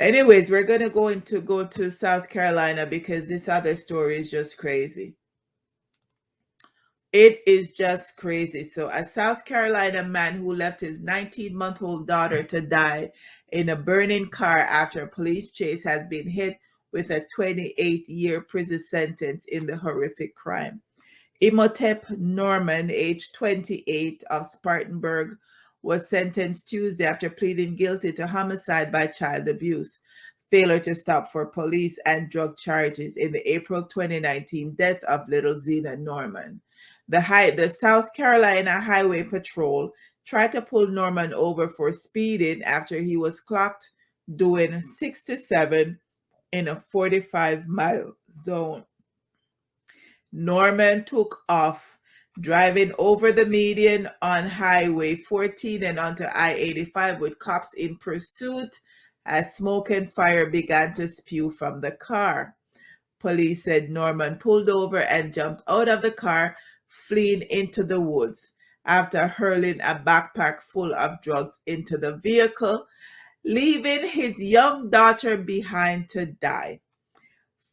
Anyways, we're gonna go to South Carolina because this other story is just crazy. It is just crazy. So, a South Carolina man who left his 19-month-old daughter to die in a burning car after a police chase has been hit with a 28-year prison sentence in the horrific crime. Imhotep Norman, age 28, of Spartanburg, was sentenced Tuesday after pleading guilty to homicide by child abuse, failure to stop for police, and drug charges in the April 2019 death of little Zena Norman. The South Carolina Highway Patrol tried to pull Norman over for speeding after he was clocked doing 67 in a 45-mile zone. Norman took off, driving over the median on Highway 14 and onto I-85 with cops in pursuit as smoke and fire began to spew from the car. Police said Norman pulled over and jumped out of the car, fleeing into the woods after hurling a backpack full of drugs into the vehicle, leaving his young daughter behind to die.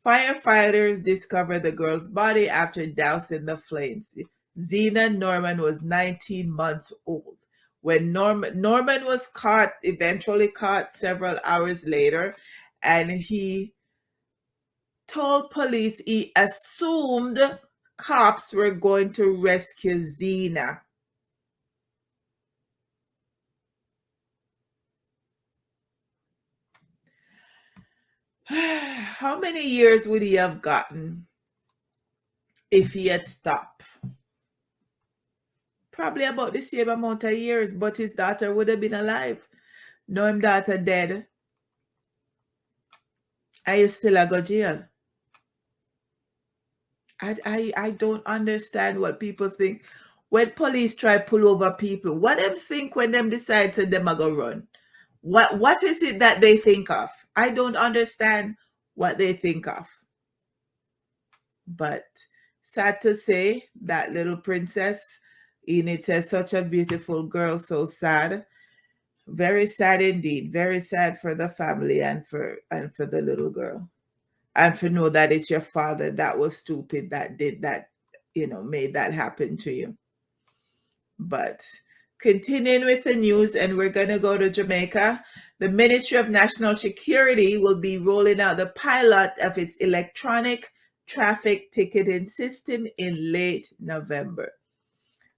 Firefighters discovered the girl's body after dousing the flames. Zena Norman was 19 months old. When Norman was eventually caught several hours later, and he told police he assumed cops were going to rescue Zena. How many years would he have gotten if he had stopped? Probably about the same amount of years, but his daughter would have been alive. No, his daughter dead. And he still a go jail. I don't understand what people think when police try pull over people. What them think when them decide to them a go run? What is it that they think of? I don't understand what they think of. But sad to say, that little princess, Enid says, such a beautiful girl, so sad. Very sad indeed. Very sad for the family and for the little girl. And for know that it's your father that was stupid that did that, made that happen to you. But continuing with the news, and we're going to go to Jamaica. The Ministry of National Security will be rolling out the pilot of its electronic traffic ticketing system in late November.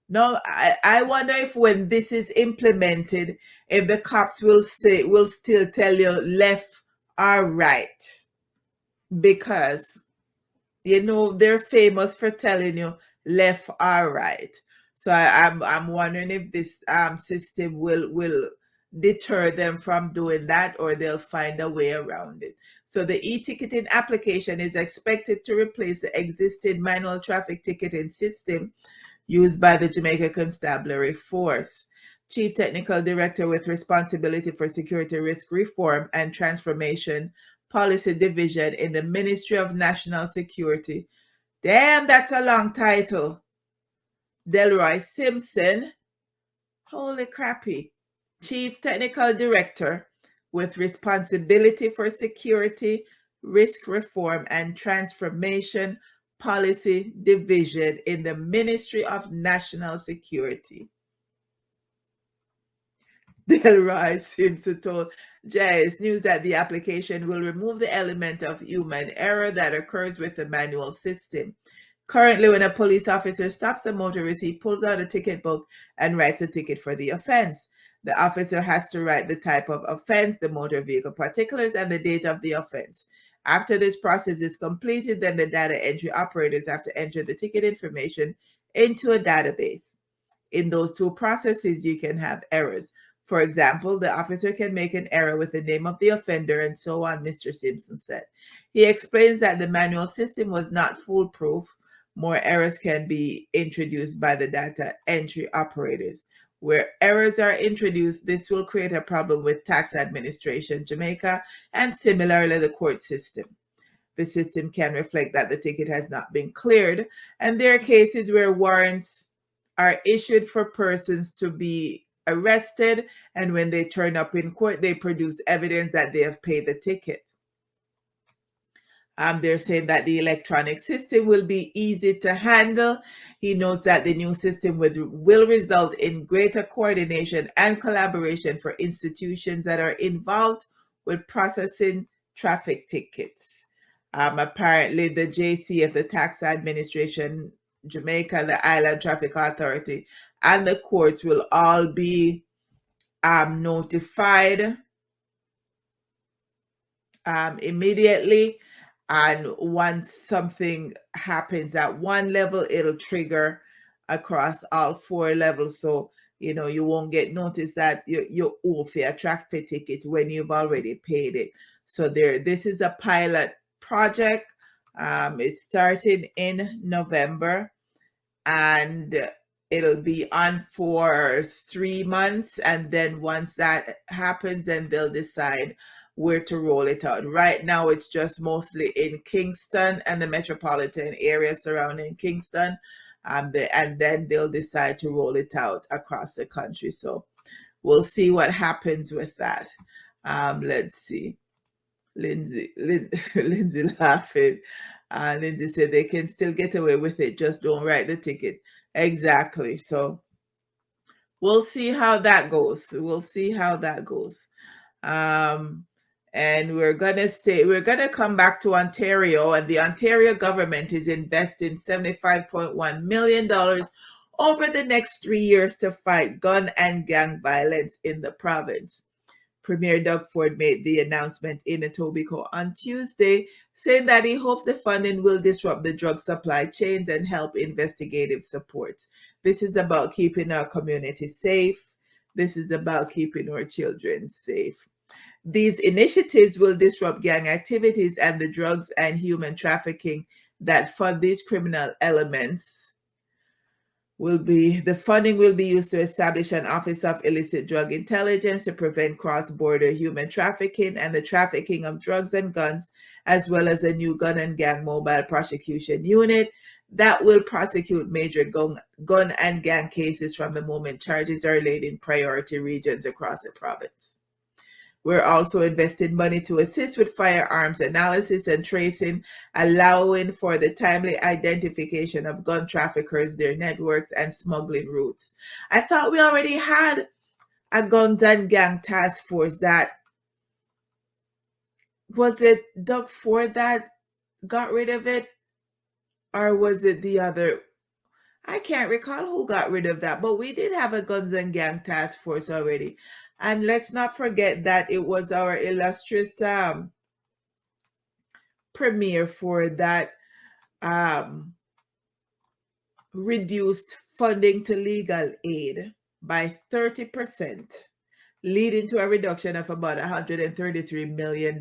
Now, I wonder if when this is implemented, if the cops will still tell you left or right, because they're famous for telling you left or right. So I'm wondering if this system will deter them from doing that, or they'll find a way around it. So the e-ticketing application is expected to replace the existing manual traffic ticketing system used by the Jamaica Constabulary Force. Chief Technical Director with responsibility for security risk reform and transformation policy division in the Ministry of National Security. Damn, that's a long title. Delroy Simpson. Holy crappy. Chief Technical Director with responsibility for security, risk reform, and transformation policy division in the Ministry of National Security. Delroy Simpson told JS News that the application will remove the element of human error that occurs with the manual system. Currently, when a police officer stops a motorist, he pulls out a ticket book and writes a ticket for the offense. The officer has to write the type of offense, the motor vehicle particulars, and the date of the offense. After this process is completed, then the data entry operators have to enter the ticket information into a database. In those two processes, you can have errors. For example, the officer can make an error with the name of the offender and so on, Mr. Simpson said. He explains that the manual system was not foolproof. More errors can be introduced by the data entry operators. Where errors are introduced, this will create a problem with tax administration, Jamaica, and similarly the court system. The system can reflect that the ticket has not been cleared, and there are cases where warrants are issued for persons to be arrested, and when they turn up in court, they produce evidence that they have paid the ticket. They're saying that the electronic system will be easy to handle. He notes that the new system will result in greater coordination and collaboration for institutions that are involved with processing traffic tickets. Apparently, the JCF, the Tax Administration, Jamaica, the Island Traffic Authority, and the courts will all be notified immediately. And once something happens at one level, it'll trigger across all 4 levels. So, you won't get notice that you owe for a traffic ticket when you've already paid it. So this is a pilot project. It started in November, and it'll be on for 3 months. And then once that happens, then they'll decide where to roll it out. Right now, it's just mostly in Kingston and the metropolitan area surrounding Kingston. And then they'll decide to roll it out across the country. So we'll see what happens with that. Let's see. Lindsay laughing. Lindsay said they can still get away with it, just don't write the ticket. Exactly. So we'll see how that goes. And we're gonna come back to Ontario, and the Ontario government is investing $75.1 million over the next 3 years to fight gun and gang violence in the province. Premier Doug Ford made the announcement in Etobicoke on Tuesday, saying that he hopes the funding will disrupt the drug supply chains and help investigative support. This is about keeping our community safe. This is about keeping our children safe. These initiatives will disrupt gang activities and the drugs and human trafficking that fund these criminal elements. The funding will be used to establish an Office of Illicit Drug Intelligence to prevent cross-border human trafficking and the trafficking of drugs and guns, as well as a new gun and gang mobile prosecution unit that will prosecute major gun and gang cases from the moment charges are laid in priority regions across the province. We're also investing money to assist with firearms analysis and tracing, allowing for the timely identification of gun traffickers, their networks, and smuggling routes. I thought we already had a guns and gang task force. Was it Doug Ford that got rid of it? Or was it the other? I can't recall who got rid of that, but we did have a guns and gang task force already. And let's not forget that it was our illustrious premier for that reduced funding to legal aid by 30%, leading to a reduction of about $133 million.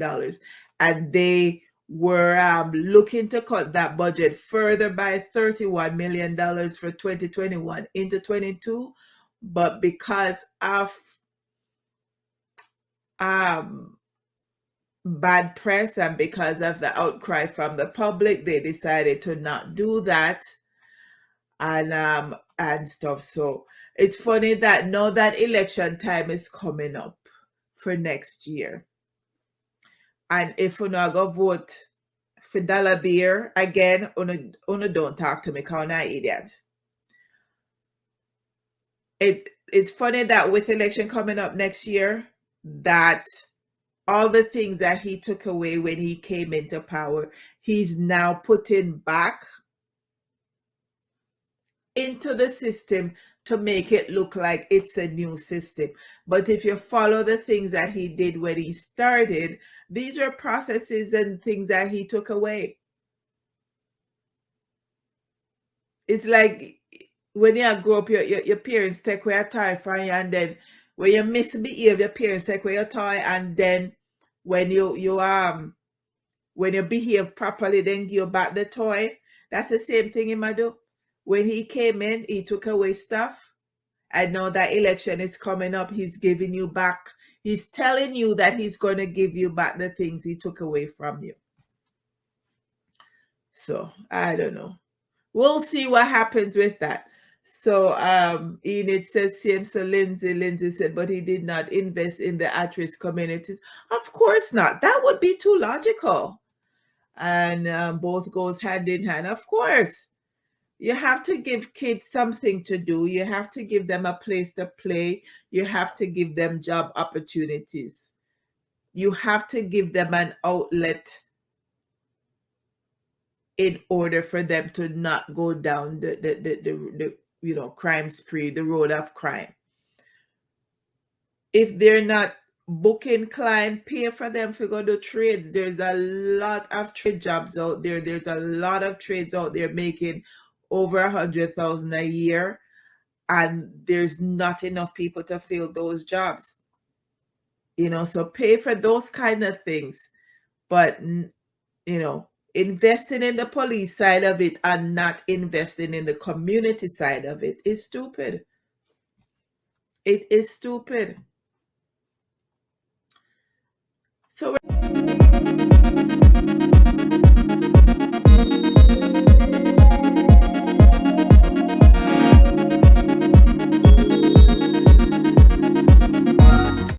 And they were looking to cut that budget further by $31 million for 2021 into 22. But because of bad press and because of the outcry from the public, they decided to not do that and stuff. So it's funny that now that election time is coming up for next year, and if we not go vote for dollar beer again, una don't talk to me because I'm an idiot. It's funny that with election coming up next year, that all the things that he took away when he came into power, he's now putting back into the system to make it look like it's a new system. But if you follow the things that he did when he started, these are processes and things that he took away. It's like when you grow up, your parents take away a toy from you, and then when you misbehave, your parents take away your toy, and then when you behave properly, then give you back the toy. That's the same thing he might do. When he came in, he took away stuff. I know that election is coming up. He's giving you back. He's telling you that he's going to give you back the things he took away from you. So I don't know. We'll see what happens with that. So Enid says same. So Lindsay said, but he did not invest in the at-risk communities. Of course not. That would be too logical. And both goes hand in hand. Of course, you have to give kids something to do. You have to give them a place to play. You have to give them job opportunities. You have to give them an outlet in order for them to not go down the crime spree, the road of crime. If they're not booking client, pay for them to go to trades. There's a lot of trade jobs out there. There's a lot of trades out there making over 100,000 a year, and there's not enough people to fill those jobs. So pay for those kind of things. But investing in the police side of it and not investing in the community side of it is stupid. It is stupid. So